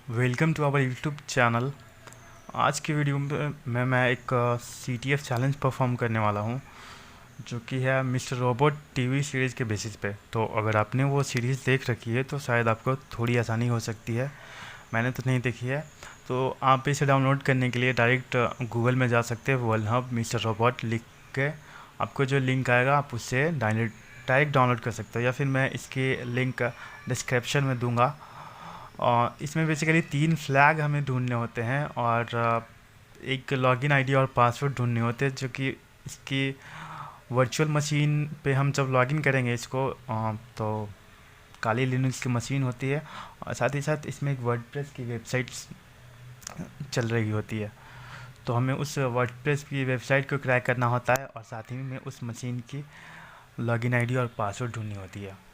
Welcome to our YouTube channel. आज की video में मैं एक CTF चैलेंज परफॉर्म करने वाला हूं, जो कि है मिस्टर रोबोट टीवी सीरीज़ के बेसिस पे। तो अगर आपने वो सीरीज़ देख रखी है तो शायद आपको थोड़ी आसानी हो सकती है। मैंने तो नहीं देखी है। तो आप इसे डाउनलोड करने के लिए डायरेक्ट गूगल में जा सकते हैं, वर्ल्ड हब मिस्टर रोबोट लिख के आपको जो लिंक आएगा आप उससे डायरेक्ट डाउनलोड कर सकते हो, या फिर मैं इसकी लिंक डिस्क्रिप्शन में दूंगा। और इसमें बेसिकली 3 फ्लैग हमें ढूंढने होते हैं और एक लॉगिन आईडी और पासवर्ड ढूंढने होते हैं, जो कि इसकी वर्चुअल मशीन पे हम जब लॉगिन करेंगे इसको तो काली लिनक्स की मशीन होती है, और साथ ही साथ इसमें एक वर्डप्रेस की वेबसाइट चल रही होती है। तो हमें उस वर्डप्रेस की वेबसाइट को क्रैक करना होता है, और साथ ही में उस मशीन की लॉगिन आईडी और पासवर्ड ढूंढनी होती है।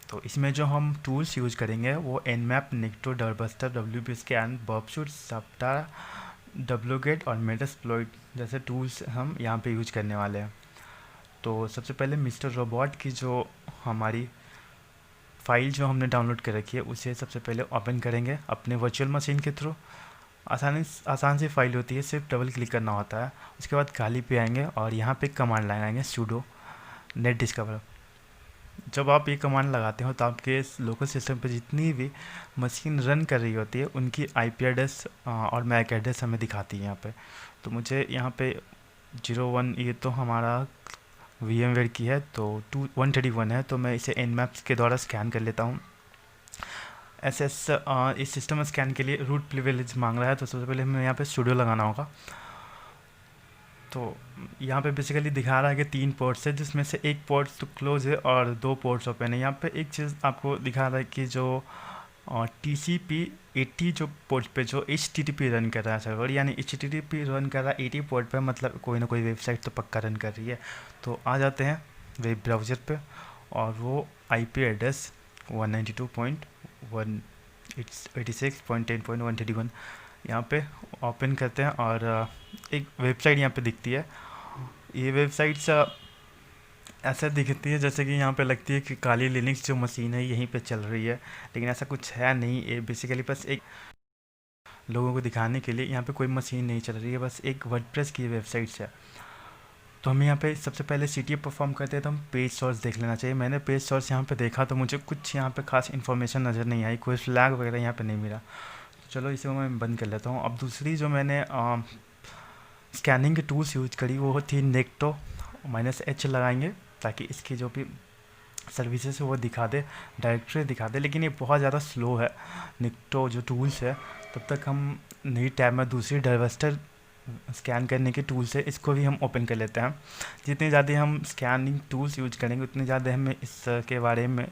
तो इसमें जो हम टूल्स यूज़ करेंगे वो nmap, निक्टो, डरबस्टर, wpscan, बॉबशूट, सप्टा, डब्लूगेट और मेटास्प्लॉइट जैसे टूल्स हम यहाँ पे यूज करने वाले हैं। तो सबसे पहले मिस्टर रोबोट की जो हमारी फ़ाइल जो हमने डाउनलोड कर रखी है उसे सबसे पहले ओपन करेंगे अपने वर्चुअल मशीन के थ्रू। आसान सी फाइल होती है, सिर्फ डबल क्लिक करना होता है। उसके बाद खाली पे आएंगे और यहाँ पे कमांड लगाएंगे sudo नेट डिस्कवर। जब आप ये कमांड लगाते हो तो आपके लोकल सिस्टम पे जितनी भी मशीन रन कर रही होती है उनकी IP एड्रेस और मैक एड्रेस हमें दिखाती है यहाँ पे। तो मुझे यहाँ पे 01 ये तो हमारा VMware की है, तो 131 है, तो मैं इसे nmaps के द्वारा स्कैन कर लेता हूँ। इस सिस्टम स्कैन के लिए रूट प्रिविलेज मांग रहा है, तो सबसे पहले हमें यहाँ पे sudo लगाना होगा। तो यहाँ पे बेसिकली दिखा रहा है कि 3 पोर्ट्स है, जिसमें से एक पोर्ट तो क्लोज है और 2 पोर्ट्स ओपन है। यहाँ पे एक चीज़ आपको दिखा रहा है कि जो TCP/80 जो पोर्ट पे जो HTTP रन कर रहा है सर्वर, यानी HTTP रन कर रहा है 80 पोर्ट पे, मतलब कोई ना कोई वेबसाइट तो पक्का रन कर रही है। तो आ जाते हैं वेब ब्राउज़र पे, और वो IP एड्रेस 192.186.10.131 यहाँ पे ओपन करते हैं, और एक वेबसाइट यहाँ पे दिखती है। ये वेबसाइट्स ऐसा दिखती है जैसे कि यहाँ पे लगती है कि काली लिनक्स जो मशीन है यहीं पे चल रही है, लेकिन ऐसा कुछ है नहीं। ये बेसिकली बस एक लोगों को दिखाने के लिए यहाँ पे कोई मशीन नहीं चल रही है, बस एक वर्डप्रेस की वेबसाइट्स है। तो हमें यहाँ पे सबसे पहले CTF परफॉर्म करते हैं तो हम पेज सोर्स देख लेना चाहिए। मैंने पेज सोर्स यहाँ पे देखा तो मुझे कुछ यहाँ पे खास इन्फॉर्मेशन नज़र नहीं आई, कोई फ्लैग वगैरह यहाँ पे नहीं मिला। तो चलो इसे मैं बंद कर लेता हूँ। अब दूसरी जो मैंने स्कैनिंग की टूल्स यूज करी वो थी निक्टो। -H लगाएंगे ताकि इसकी जो भी सर्विसेज है वो दिखा दे, डायरेक्टरी दिखा दे, लेकिन ये बहुत ज़्यादा स्लो है निक्टो जो टूल्स है। तब तक हम नई टैब में दूसरी डाइवर्स्टर स्कैन करने के टूल्स है, इसको भी हम ओपन कर लेते हैं। जितने ज़्यादा हम स्कैनिंग टूल्स यूज करेंगे उतने ज़्यादा हमें इसके बारे में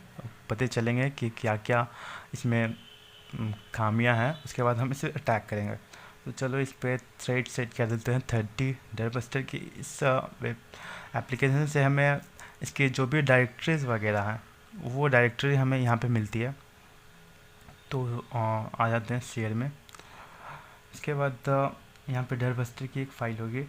पता चलेंगे कि क्या क्या इसमें खामियां हैं। उसके बाद हम इसे अटैक करेंगे। तो चलो इस पर थ्रेड सेट कर देते हैं 30 डरबस्टर की। इस वेब एप्लीकेशन से हमें इसके जो भी डायरेक्टरीज वगैरह हैं वो डायरेक्टरी हमें यहाँ पे मिलती है। तो आ जाते हैं शेयर में। इसके बाद यहाँ पे डरबस्टर की एक फ़ाइल होगी।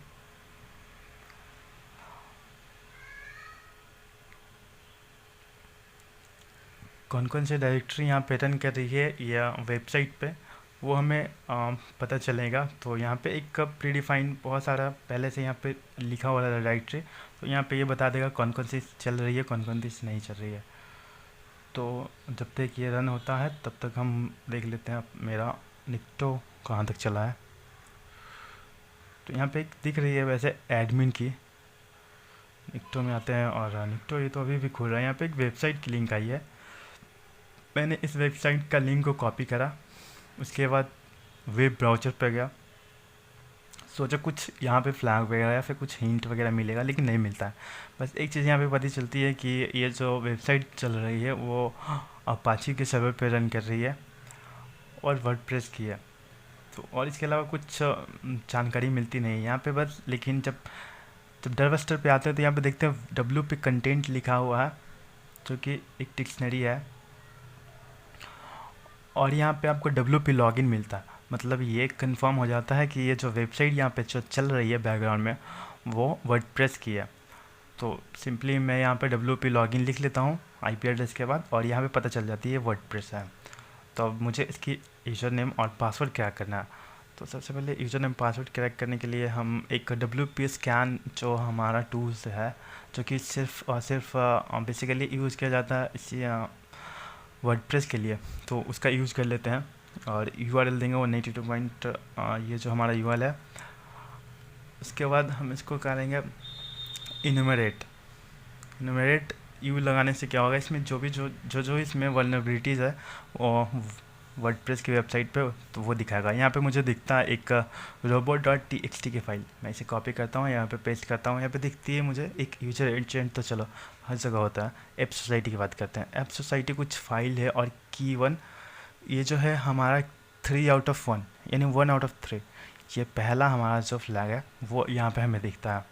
कौन कौन से डायरेक्टरी यहाँ पे रन कर रही है या वेबसाइट पे वो हमें पता चलेगा। तो यहाँ पे एक प्रीडिफाइंड बहुत सारा पहले से यहाँ पे लिखा हुआ है डायरेक्टरी, तो यहाँ पे ये बता देगा कौन कौन सी चल रही है, कौन कौन सी नहीं चल रही है। तो जब तक ये रन होता है तब तक हम देख लेते हैं मेरा निक्टो कहाँ तक चला है। तो यहाँ पे एक दिख रही है वैसे एडमिन की। निक्टो में आते हैं और निक्टो ये तो अभी भी खुल रहा है। यहाँ पे एक वेबसाइट की लिंक आई है, मैंने इस वेबसाइट का लिंक को कॉपी करा। उसके बाद वेब ब्राउज़र पर गया, सोचा कुछ यहाँ पे फ्लैग वगैरह या फिर कुछ हिंट वगैरह मिलेगा, लेकिन नहीं मिलता है। बस एक चीज़ यहाँ पे पता चलती है कि ये जो वेबसाइट चल रही है वो अपाची के सर्वर पे रन कर रही है और वर्डप्रेस की है। तो और इसके अलावा कुछ जानकारी मिलती नहीं है यहाँ पे बस। लेकिन जब जब डरबस्टर पे आते हैं तो यहाँ पे देखते हैं WP कंटेंट लिखा हुआ है, जो कि एक डिक्शनरी है, और यहाँ पे आपको WP लॉगिन मिलता है। मतलब ये कंफर्म हो जाता है कि ये जो वेबसाइट यहाँ पे जो चल रही है बैकग्राउंड में वो वर्डप्रेस की है। तो सिंपली मैं यहाँ पे WP लॉगिन लिख लेता हूँ IP एड्रेस के बाद, और यहाँ पे पता चल जाती है वर्डप्रेस है। तो अब मुझे इसकी यूज़र नेम और पासवर्ड क्रैक करना है। तो सबसे पहले यूज़र नेम पासवर्ड क्रैक करने के लिए हम एक WP स्कैन जो हमारा टूल्स है, जो कि सिर्फ और सिर्फ बेसिकली यूज़ किया जाता है इसी वर्डप्रेस के लिए, तो उसका यूज़ कर लेते हैं। और URL देंगे 192 पॉइंट, ये जो हमारा URL है। उसके बाद हम इसको करेंगे इनुमरेट यू लगाने से क्या होगा, इसमें जो इसमें वल्नरेबिलिटीज़ है वो वर्डप्रेस की वेबसाइट पे तो वो दिखाएगा। यहाँ पे मुझे दिखता है एक robot.txt की फ़ाइल, मैं इसे कॉपी करता हूँ, यहाँ पे पेस्ट करता हूँ। यहाँ पे दिखती है मुझे एक यूजर एजेंट, तो चलो हर जगह होता है। ऐप सोसाइटी की बात करते हैं। ऐप सोसाइटी कुछ फाइल है और की1, ये जो है हमारा 3/1 यानी 1/3, ये पहला हमारा जो फ्लैग है वो यहाँ पे हमें दिखता है।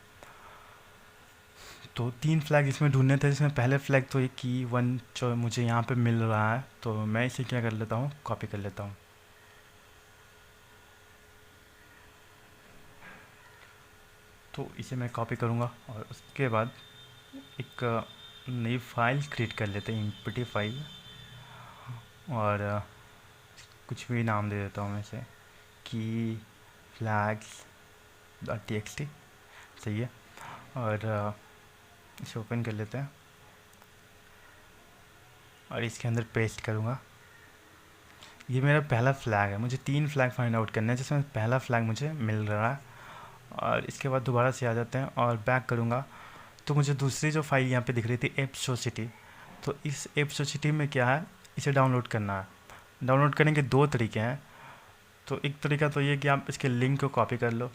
तो 3 फ्लैग इसमें ढूंढने थे, जिसमें पहले फ्लैग तो ये की1 जो मुझे यहाँ पे मिल रहा है, तो मैं इसे क्या कर लेता हूँ, कॉपी कर लेता हूँ। तो इसे मैं कॉपी करूँगा और उसके बाद एक नई फाइल क्रिएट कर लेते हैं, एम्प्टी फाइल, और कुछ भी नाम दे देता हूँ मैं इसे, की flags.txt, सही है। और इसे ओपन कर लेते हैं और इसके अंदर पेस्ट करूँगा। ये मेरा पहला फ्लैग है, मुझे 3 फ्लैग फाइंड आउट करने हैं, जिसमें पहला फ्लैग मुझे मिल रहा है। और इसके बाद दोबारा से आ जाते हैं और बैक करूँगा, तो मुझे दूसरी जो फाइल यहाँ पे दिख रही थी एपसोसिटी, तो इस एपसोसिटी में क्या है, इसे डाउनलोड करना है। डाउनलोड करने के 2 तरीके हैं। तो एक तरीका तो ये कि आप इसके लिंक को कॉपी कर लो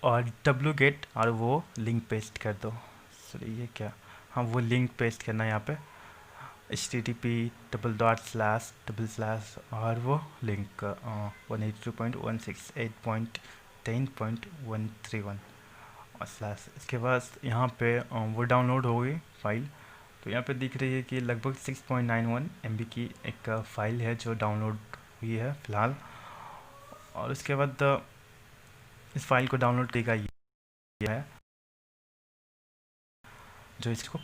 और wget और वो लिंक पेस्ट कर दो। सॉरी, ये क्या, हाँ वो लिंक पेस्ट करना है यहाँ पे, http:// और वो लिंक 182.168.10.131 और स्लैश। इसके बाद यहाँ पे वो डाउनलोड हो गई फाइल। तो यहाँ पे दिख रही है कि लगभग 6.91 MB की एक फ़ाइल है जो डाउनलोड हुई है फ़िलहाल। और उसके बाद इस फाइल को डाउनलोड करेगा ये है जो इसको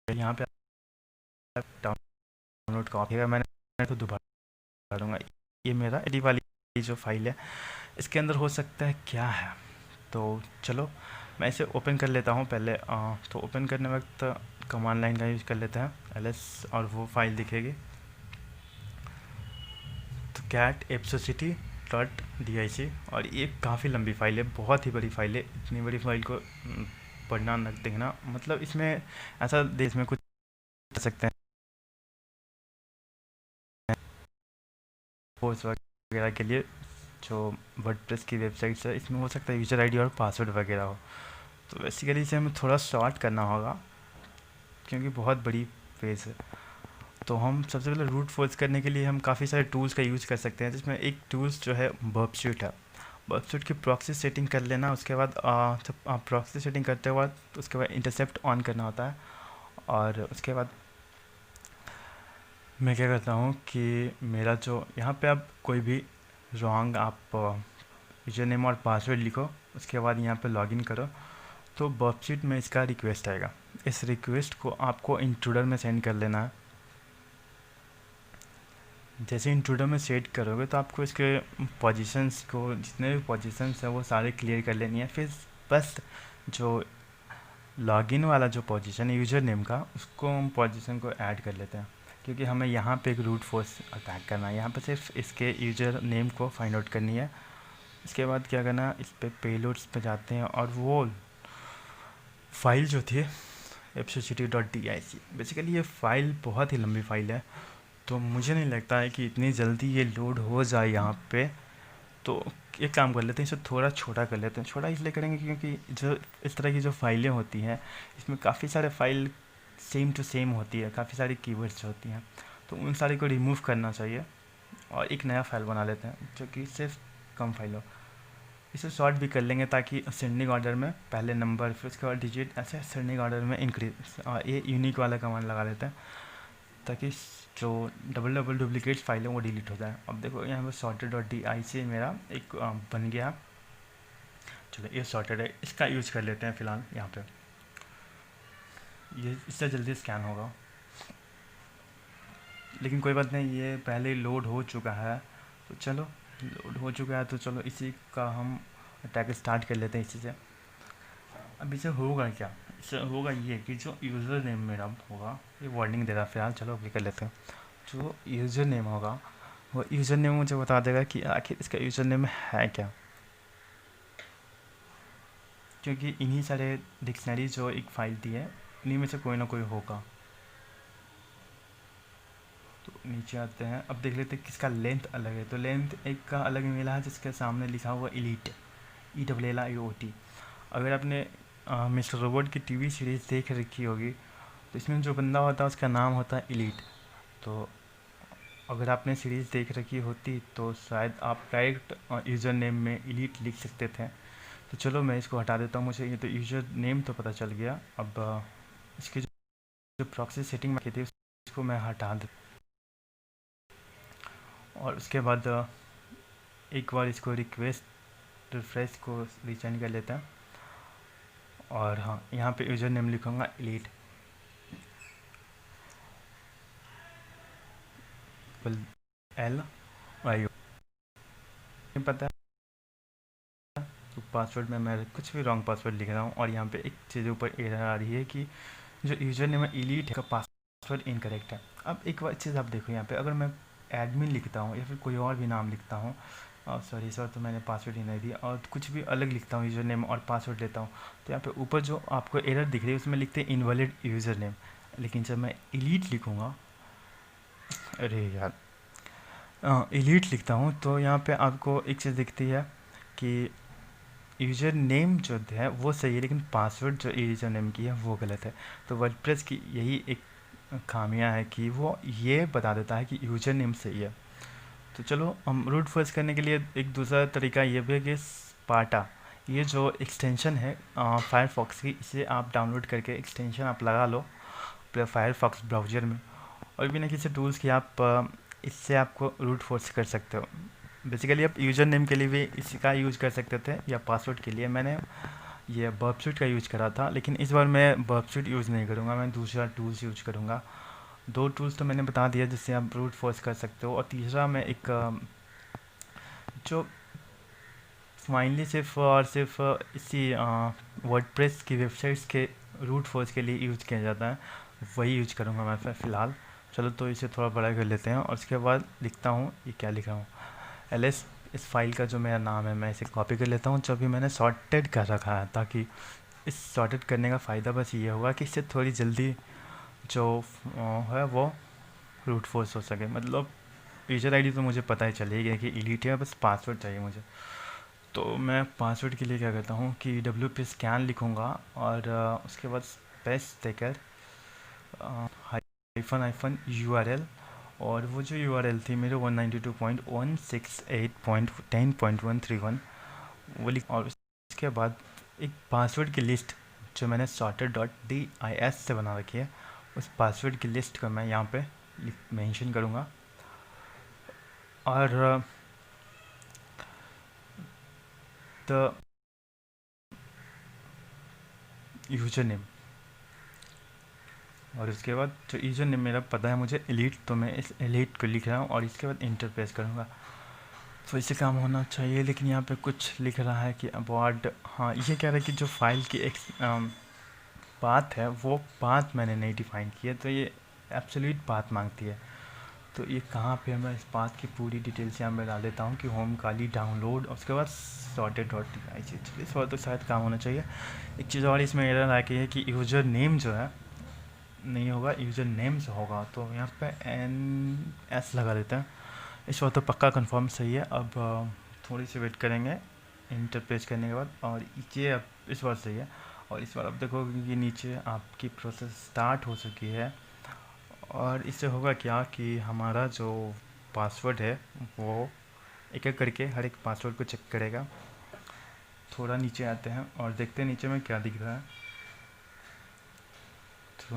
यहाँ पे डाउनलोड का ऑप्शन है, मैंने तो दोबारा दूँगा। ये मेरा एडी वाली जो फाइल है, इसके अंदर हो सकता है क्या है, तो चलो मैं इसे ओपन कर लेता हूँ पहले। तो ओपन करने वक्त कमांड लाइन का यूज़ कर लेते हैं ls, और वो फाइल दिखेगी। तो cat epsocity.dic, और ये काफ़ी लंबी फाइल है, बहुत ही बड़ी फाइल है। इतनी बड़ी फाइल को पढ़ना न देखना, मतलब इसमें ऐसा देश में कुछ कर सकते हैं पोस्ट वगैरह के लिए, जो वर्डप्रेस की वेबसाइट्स है, इसमें हो सकता है यूज़र आईडी और पासवर्ड वगैरह हो। तो बेसिकली इसे हमें थोड़ा शॉर्ट करना होगा क्योंकि बहुत बड़ी पेज है। तो हम सबसे पहले रूट फोर्स करने के लिए हम काफ़ी सारे टूल्स का यूज़ कर सकते हैं, जिसमें एक टूल्स जो है बर्बसूट है। बर्बसूट की प्रॉक्सी सेटिंग कर लेना। उसके बाद जब आप प्रॉक्सी सेटिंग करते हो तो उसके बाद इंटरसेप्ट ऑन करना होता है। और उसके बाद मैं क्या करता हूँ कि मेरा जो यहाँ पे आप कोई भी रॉन्ग आप यूजर नेम और पासवर्ड लिखो, उसके बाद यहाँ पे लॉगिन करो, तो बर्बसूट में इसका रिक्वेस्ट आएगा। इस रिक्वेस्ट को आपको इंट्रूडर में सेंड कर लेना है। जैसे इंट्रूडर में सेट करोगे तो आपको इसके पोजीशंस को, जितने भी पोजीशंस है वो सारे क्लियर कर लेनी है। फिर बस जो लॉगिन वाला जो पोजीशन है यूज़र नेम का, उसको हम पोजीशन को ऐड कर लेते हैं, क्योंकि हमें यहाँ पे एक रूट फोर्स अटैक करना है। यहाँ पे सिर्फ इसके यूज़र नेम को फाइंड आउट करनी है। इसके बाद क्या करना है, इस पर पेलोड्स पे जाते हैं और वो फाइल जो थी epsocity.dic, बेसिकली ये फ़ाइल बहुत ही लंबी फ़ाइल है, तो मुझे नहीं लगता है कि इतनी जल्दी ये लोड हो जाए यहाँ पे। तो एक काम कर लेते हैं, इसे थोड़ा छोटा कर लेते हैं। छोटा इसलिए करेंगे क्योंकि जो इस तरह की जो फाइलें होती हैं, इसमें काफ़ी सारे फाइल सेम टू सेम होती है, काफ़ी सारी कीवर्ड्स होती हैं, तो उन सारे को रिमूव करना चाहिए और एक नया फाइल बना लेते हैं जो कि सिर्फ कम फाइल हो। इसे शॉर्ट भी कर लेंगे ताकि असेंडिंग ऑर्डर में पहले नंबर, फिर उसके बाद डिजिट, ऐसे असेंडिंग ऑर्डर में इंक्रीज। ये यूनिक वाला कमांड लगा लेते हैं ताकि जो डबल डुप्लीकेट फाइल है वो डिलीट हो जाए। अब देखो यहाँ पर sorted.dic मेरा एक बन गया। चलो ये सॉर्टेड है, इसका यूज़ कर लेते हैं फ़िलहाल यहाँ पे। ये इससे जल्दी स्कैन होगा। लेकिन कोई बात नहीं, ये पहले लोड हो चुका है, तो चलो लोड हो चुका है तो चलो इसी का हम अटैक स्टार्ट कर लेते हैं इसी से। अब इसे होगा क्या, इससे होगा ये कि जो यूज़र नेम मेरा होगा, ये वार्निंग दे रहा है फिलहाल, चलो अभी कर लेते हैं। जो यूज़र नेम होगा वो यूज़र नेम मुझे बता देगा कि आखिर इसका यूज़र नेम है क्या, क्योंकि इन्हीं सारे डिक्शनरी जो एक फ़ाइल दी है इन्हीं में से कोई ना कोई होगा। तो नीचे आते हैं, अब देख लेते हैं किसका लेंथ अलग है। तो लेंथ एक का अलग मिला है जिसके सामने लिखा हुआ इलीट, ELLIOT। अगर आपने मिस्टर रोबोट की टीवी सीरीज़ देख रखी होगी तो इसमें जो बंदा होता है उसका नाम होता है इलीट। तो अगर आपने सीरीज़ देख रखी होती तो शायद आप डायरेक्ट यूज़र नेम में इलीट लिख सकते थे। तो चलो मैं इसको हटा देता हूँ, मुझे ये तो यूज़र नेम तो पता चल गया। अब इसकी जो प्रॉक्सी सेटिंग में की थी उसको मैं हटा देता हूँ, और उसके बाद एक बार इसको रिक्वेस्ट रिफ्रेश को रीचाइन कर लेते हैं। और हाँ, यहाँ पे यूज़र नेम लिखूँगा इलीट LIO। पता है तो पासवर्ड में मैं कुछ भी रॉन्ग पासवर्ड लिख रहा हूँ, और यहाँ पे एक चीज़ ऊपर एरर आ रही है कि जो यूज़र नेम है इलीट का पासवर्ड इनकरेक्ट है। अब एक बार चीज़ आप देखो, यहाँ पे अगर मैं एडमिन लिखता हूँ या फिर कोई और भी नाम लिखता हूँ, सॉरी सर, तो मैंने पासवर्ड ही नहीं दिया, और कुछ भी अलग लिखता हूँ यूज़र नेम और पासवर्ड लेता हूँ, तो यहाँ पे ऊपर जो आपको एरर दिख रही है उसमें लिखते हैं इनवैलिड यूज़र नेम। लेकिन जब मैं इलीट लिखूँगा, अरे यार, इलीट लिखता हूँ तो यहाँ पे आपको एक चीज़ दिखती है कि यूज़र नेम जो है वो सही है, लेकिन पासवर्ड जो यूज़र नेम की है वो गलत है। तो वर्डप्रेस की यही एक खामियां है कि वो ये बता देता है कि यूज़र नेम सही है। तो चलो हम रूट फोर्स करने के लिए एक दूसरा तरीका ये भी है कि स्पार्टा, ये जो एक्सटेंशन है फायरफॉक्स की, इसे आप डाउनलोड करके एक्सटेंशन आप लगा लो अपने फायरफॉक्स ब्राउज़र में, और बिना किसी टूल्स की आप इससे आपको रूट फोर्स कर सकते हो। बेसिकली आप यूज़र नेम के लिए भी इसी का यूज़ कर सकते थे, या पासवर्ड के लिए मैंने ये बर्बसूट का यूज़ करा था, लेकिन इस बार मैं बर्बसूट यूज़ नहीं करूँगा, मैं दूसरा टूल्स यूज़ करूँगा। दो टूल्स तो मैंने बता दिया जिससे आप ब्रूट फोर्स कर सकते हो, और तीसरा मैं एक जो फाइनली सिर्फ और सिर्फ इसी वर्डप्रेस की वेबसाइट्स के रूट फोर्स के लिए यूज़ किया जाता है, वही यूज करूँगा मैं फ़िलहाल। चलो तो इसे थोड़ा बड़ा कर लेते हैं, और उसके बाद लिखता हूँ, ये क्या लिखा हूँ, ls। इस फाइल का जो मेरा नाम है मैं इसे कॉपी कर लेता हूँ, जो भी मैंने सॉर्टेड कर रखा है, ताकि इस सॉर्टेड करने का फ़ायदा बस ये होगा कि इससे थोड़ी जल्दी जो है वो रूट फोर्स हो सके। मतलब यूज़र आईडी तो मुझे पता ही चलेगी कि इलीट है, बस पासवर्ड चाहिए मुझे। तो मैं पासवर्ड के लिए क्या करता हूँ कि WP स्कैन लिखूँगा, और उसके बाद स्पेस देकर हाइफन URL, और वो जो URL थी मेरे 192.168.10.131 वो लिख, और उसके बाद एक पासवर्ड की लिस्ट जो मैंने sorted.dis से बना रखी है, उस पासवर्ड की लिस्ट को मैं यहाँ पे मेंशन करूँगा। और द यूजर नेम, और उसके बाद जो यूजर नेम मेरा पता है मुझे एलीट, तो मैं इस एलीट को लिख रहा हूँ, और इसके बाद इंटर प्रेस करूँगा। तो इससे काम होना चाहिए, लेकिन यहाँ पे कुछ लिख रहा है कि अबॉर्ड, हाँ ये कह रहा है कि जो फाइल की एक पाथ है वो पाथ मैंने नहीं डिफाइन की है, तो ये एब्सोल्यूट पाथ मांगती है। तो ये कहाँ पे मैं इस पाथ की पूरी डिटेल्स यहाँ पे डाल देता हूँ कि होम काली डाउनलोड, और उसके बाद sorted.dis। इस बार तो शायद काम होना चाहिए। एक चीज़ और इसमें एरर आ गई है कि यूज़र नेम जो है नहीं होगा, यूज़र नेम से होगा, तो यहाँ पे NS लगा देते हैं। इस बार तो पक्का कंफर्म सही है। अब थोड़ी सी वेट करेंगे इंटर पेज करने के बाद, और ये अब इस बार सही है। और इस बार अब देखोगे कि नीचे आपकी प्रोसेस स्टार्ट हो चुकी है, और इससे होगा क्या कि हमारा जो पासवर्ड है वो एक एक करके हर एक पासवर्ड को चेक करेगा। थोड़ा नीचे आते हैं और देखते हैं नीचे में क्या दिख रहा है। तो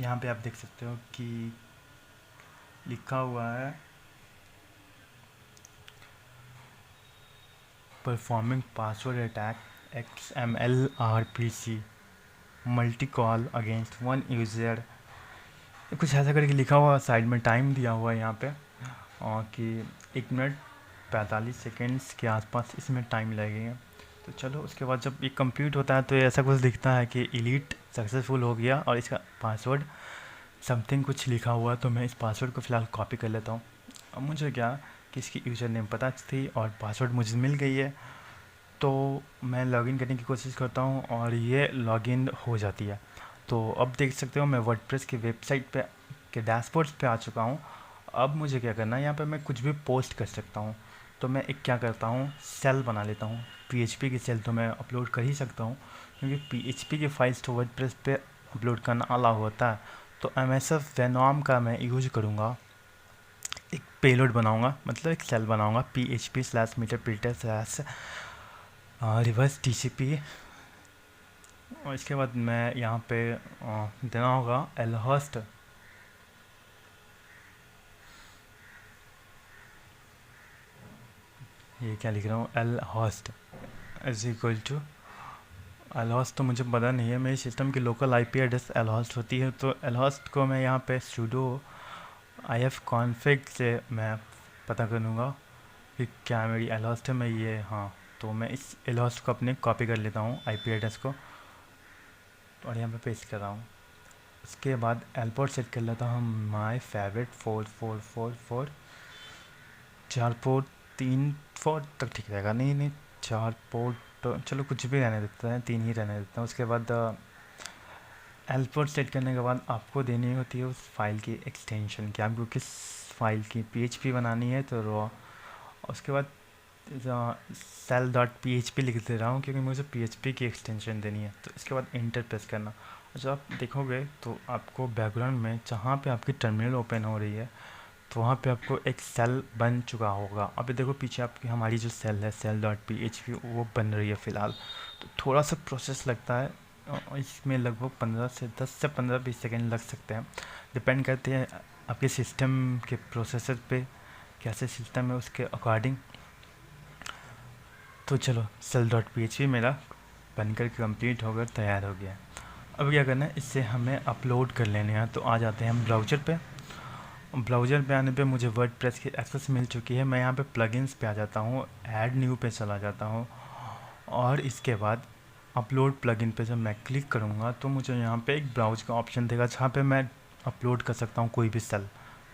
यहाँ पे आप देख सकते हो कि लिखा हुआ है performing password attack XMLRPC multi call against one user, कुछ ऐसा करके लिखा हुआ। साइड में टाइम दिया हुआ है यहाँ पे और कि 1 मिनट 45 सेकेंड्स के आसपास इसमें टाइम लगेगा। तो चलो उसके बाद जब ये कंप्लीट होता है तो ये ऐसा कुछ दिखता है कि एलीट सक्सेसफुल हो गया और इसका पासवर्ड समथिंग कुछ लिखा हुआ। तो मैं इस पासवर्ड को फ़िलहाल कॉपी कर लेता हूँ। अब मुझे क्या कि इसकी यूज़र नेम पता थी और पासवर्ड मुझे मिल गई है, तो मैं लॉगिन करने की कोशिश करता हूँ और ये लॉगिन हो जाती है। तो अब देख सकते हो मैं वर्डप्रेस की वेबसाइट पे के डैशबोर्ड्स पे आ चुका हूँ। अब मुझे क्या करना है, यहाँ पे मैं कुछ भी पोस्ट कर सकता हूँ। तो मैं एक क्या करता हूँ, सेल बना लेता हूँ। PHP की सेल तो मैं अपलोड कर ही सकता हूँ क्योंकि PHP की फाइल्स तो वर्डप्रेस पे अपलोड करना अलाउ होता है। तो MSF वेनॉम का मैं यूज करूँगा, एक पेलोड बनाऊँगा, मतलब एक सेल बनाऊँगा PHP/meterpreter/ रिवर्स TCP। और इसके बाद मैं यहाँ पे देना होगा lhost, ये क्या लिख रहा हूँ, lhost is equal to lhost। तो मुझे पता नहीं है, मेरे सिस्टम की लोकल IP एड्रेस lhost होती है। तो lhost को मैं यहाँ पे sudo ifconfig से मैं पता करूँगा कि क्या मेरी lhost है। मैं ये हाँ, तो मैं इस lhost को अपने कॉपी कर लेता हूँ IP एड्रेस को और यहाँ पे पेस्ट कर रहा हूँ। उसके बाद एल पोर्ट सेट कर लेता हूँ माई फेवरेट 4444, 4 पोर्ट 3 पोर्ट तक ठीक रहेगा। नहीं नहीं 4 पोर्ट तो चलो कुछ भी रहने देते हैं, 3 ही रहने देते हैं। उसके बाद एल पोर्ट सेट करने के बाद आपको देनी होती है उस फाइल की एक्सटेंशन कि आपको किस फाइल की PHP बनानी है, तो रॉ। उसके बाद cell.php लिख दे रहा हूँ क्योंकि मुझे PHP की एक्सटेंशन देनी है। तो इसके बाद इंटर प्रेस करना। जब आप देखोगे तो आपको बैकग्राउंड में जहाँ पे आपकी टर्मिनल ओपन हो रही है तो वहाँ पे आपको एक सेल बन चुका होगा। अभी देखो पीछे आपकी हमारी जो सेल है cell.php वो बन रही है फ़िलहाल। तो थोड़ा सा प्रोसेस लगता है, इसमें लगभग 10 से 15-20 सेकेंड लग सकते हैं, डिपेंड करते हैं आपके सिस्टम के प्रोसेसर पे, कैसे सिस्टम है उसके अकॉर्डिंग। तो चलो cell.php मेरा बनकर कंप्लीट होकर तैयार हो गया। अब क्या करना है, इससे हमें अपलोड कर लेने हैं। तो आ जाते हैं हम ब्राउज़र पे। ब्राउज़र पे आने पे मुझे वर्डप्रेस की एक्सेस मिल चुकी है। मैं यहाँ पे प्लगइन्स पे आ जाता हूँ, ऐड न्यू पे चला जाता हूँ और इसके बाद अपलोड प्लगइन पे जब मैं क्लिक करूँगा तो मुझे यहाँ पे एक ब्राउज का ऑप्शन देगा जहाँ पे मैं अपलोड कर सकता हूँ कोई भी सेल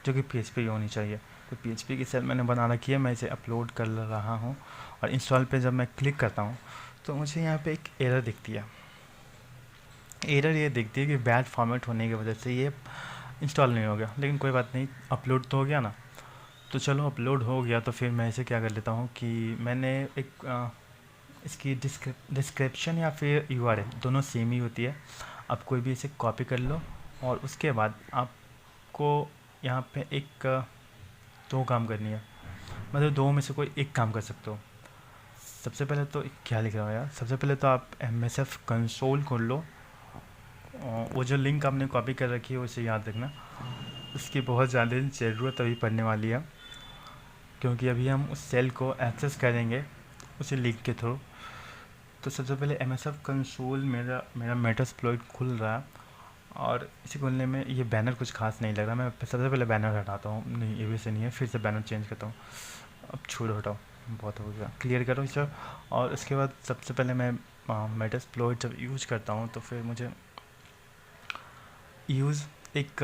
जो कि PHP होनी चाहिए। तो PHP की सेल मैंने बना रखी है, मैं इसे अपलोड कर रहा हूँ और इंस्टॉल पे जब मैं क्लिक करता हूँ तो मुझे यहाँ पे एक एरर दिखती है। एरर ये दिखती है कि बैड फॉर्मेट होने की वजह से ये इंस्टॉल नहीं हो गया, लेकिन कोई बात नहीं, अपलोड तो हो गया ना। तो चलो अपलोड हो गया तो फिर मैं इसे क्या कर लेता हूँ कि मैंने एक इसकी डिस्क्रिप्शन या फिर URL दोनों सेम ही होती है। आप कोई भी इसे कॉपी कर लो और उसके बाद आपको यहाँ पे एक दो काम करनी है, मतलब दो में से कोई एक काम कर सकते हो। सबसे पहले तो क्या लिख रहा हूँ यार, सबसे पहले तो आप MSF कंसोल खोल लो और वो जो लिंक आपने कॉपी कर रखी है उसे याद रखना, उसकी बहुत ज़्यादा ज़रूरत अभी पड़ने वाली है क्योंकि अभी हम उस सेल को एक्सेस करेंगे उसी लिंक के थ्रू। तो सबसे पहले MSF कंसोल मेरा मेरा मेटास्प्लॉइट खुल रहा है और इसे खोलने में ये बैनर कुछ खास नहीं लग रहा। मैं सबसे पहले बैनर हटाता हूँ, नहीं ये भी से नहीं है, फिर से बैनर चेंज करता हूँ। अब छोड़ो हटाओ, बहुत हो गया, क्लियर करो इसे। और उसके बाद सबसे पहले मैं मेटास्प्लॉइट जब यूज़ करता हूँ तो फिर मुझे यूज़ एक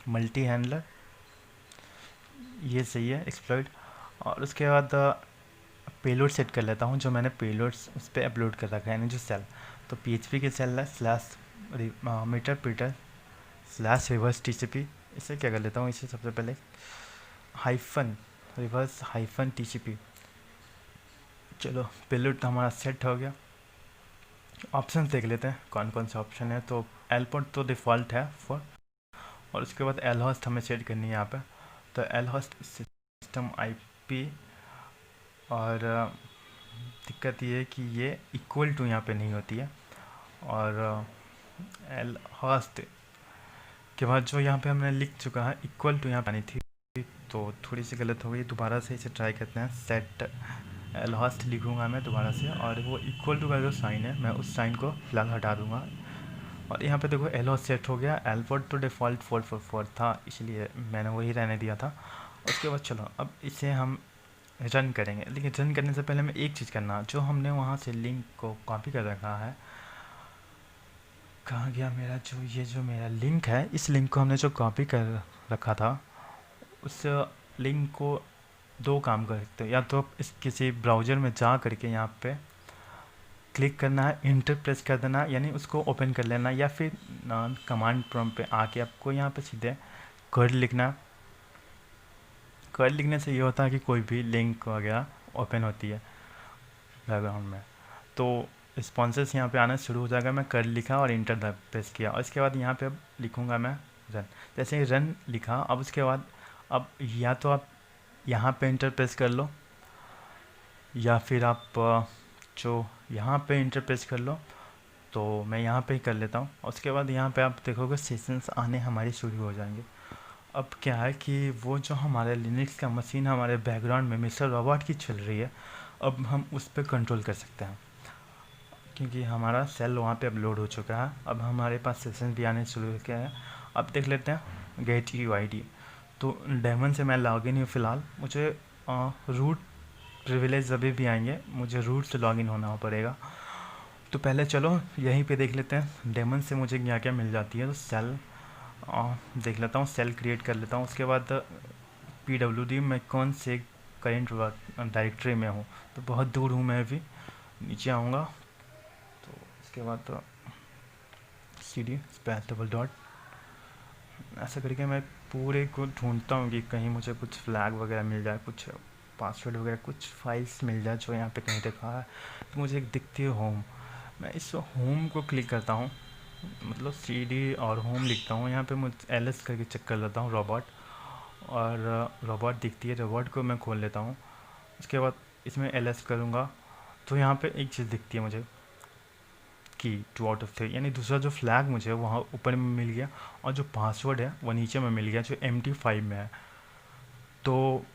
मल्टी हैंडलर, ये सही है एक्सप्लॉइट। और उसके बाद पेलोड सेट कर लेता हूँ, जो मैंने पेलोड्स उस पर अपलोड कर रखा है, यानी जो सेल। तो PHP की सेल है /meterpreter/reverse TCP। इसे क्या कर लेता हूँ, इसे सबसे पहले -reverse-TCP। चलो पेलोड तो हमारा सेट हो गया। ऑप्शन देख लेते हैं कौन कौन से ऑप्शन है। तो एलपोर्ट तो डिफ़ॉल्ट है फॉर, और उसके बाद lhost हमें सेट करनी है यहाँ पे। तो lhost सिस्टम IP, और दिक्कत ये है कि ये इक्वल टू यहाँ पे नहीं होती है और एल होस्ट के बाद जो यहाँ पे हमने लिख चुका है इक्वल टू यहाँ पे आनी थी, तो थोड़ी सी गलत हो गई। दोबारा से इसे ट्राई करते हैं। सेट एल होस्ट लिखूँगा मैं दोबारा से, और वो इक्वल टू का जो साइन है मैं उस साइन को फिलहाल हटा दूँगा। और यहाँ पे देखो एल होस्ट सेट हो गया। एल पोर्ट तो डिफ़ॉल्ट 444 था, इसलिए मैंने वही रहने दिया था। उसके बाद चलो अब इसे हम रन करेंगे। लेकिन रन करने से पहले हमें एक चीज़ करना, जो हमने वहाँ से लिंक को कॉपी कर रखा है, कहाँ गया मेरा जो मेरा लिंक है, इस लिंक को हमने जो कॉपी कर रखा था, उस लिंक को दो काम कर सकते हो। या तो इस किसी ब्राउज़र में जा करके यहाँ पे क्लिक करना है, इंटर प्रेस कर देना, यानी उसको ओपन कर लेना, या फिर कमांड प्रॉम्प्ट पे आके आपको यहाँ पे सीधे कर्ल लिखना। कर्ल लिखने से ये होता है कि कोई भी लिंक वगैरह ओपन होती है बैकग्राउंड में, तो स्पॉन्सर्स यहाँ पे आना शुरू हो जाएगा। मैं कर्ल लिखा और इंटर प्रेस किया, और इसके बाद यहाँ पे अब लिखूँगा मैं रन। जैसे ही रन लिखा, अब उसके बाद अब या तो आप यहाँ पे इंटर प्रेस कर लो, या फिर आप जो यहाँ पे इंटर प्रेस कर लो। तो मैं यहाँ पे ही कर लेता हूँ। उसके बाद यहाँ पे आप देखोगे सेशंस आने हमारे शुरू हो जाएंगे। अब क्या है कि वो जो हमारे लिनक्स का मशीन हमारे बैकग्राउंड में मिस्टर रोबोट की चल रही है, अब हम उस पर कंट्रोल कर सकते हैं, क्योंकि हमारा सेल वहाँ पे अपलोड हो चुका है। अब हमारे पास सेशन भी आने शुरू हो गया है। अब देख लेते हैं गेट यूआईडी। तो डेमन से मैं लॉगिन हूँ फ़िलहाल। मुझे रूट प्रिविलेज अभी भी आएंगे, मुझे रूट से लॉगिन होना पड़ेगा। तो पहले चलो यहीं पे देख लेते हैं डेमन से मुझे क्या क्या मिल जाती है। तो सेल देख लेता हूँ, सेल क्रिएट कर लेता हूँ। उसके बाद PWD में कौन से करेंट डायरेक्टरी में हूँ, तो बहुत दूर हूँ मैं अभी। नीचे आऊँगा तो इसके बाद CD स्पेस डबल डॉट, ऐसा करके मैं पूरे को ढूंढता हूँ कि कहीं मुझे कुछ फ्लैग वगैरह मिल जाए, कुछ पासवर्ड वगैरह, कुछ फाइल्स मिल जाए जो यहाँ पे कहीं दिखा है। तो मुझे एक दिखती है होम, मैं इस होम को क्लिक करता हूँ, मतलब CD और होम लिखता हूँ। यहाँ पे मुझे LS करके चेक कर लेता हूँ रोबोट, और रोबोट दिखती है, रोबोट को मैं खोल लेता हूँ। उसके बाद इसमें LS करूँगा तो यहाँ पे एक चीज़ दिखती है मुझे कि 2 आउट ऑफ 3, यानी दूसरा जो फ्लैग मुझे वहाँ ऊपर में मिल गया, और जो पासवर्ड है वो नीचे में मिल गया जो MD5 में है। तो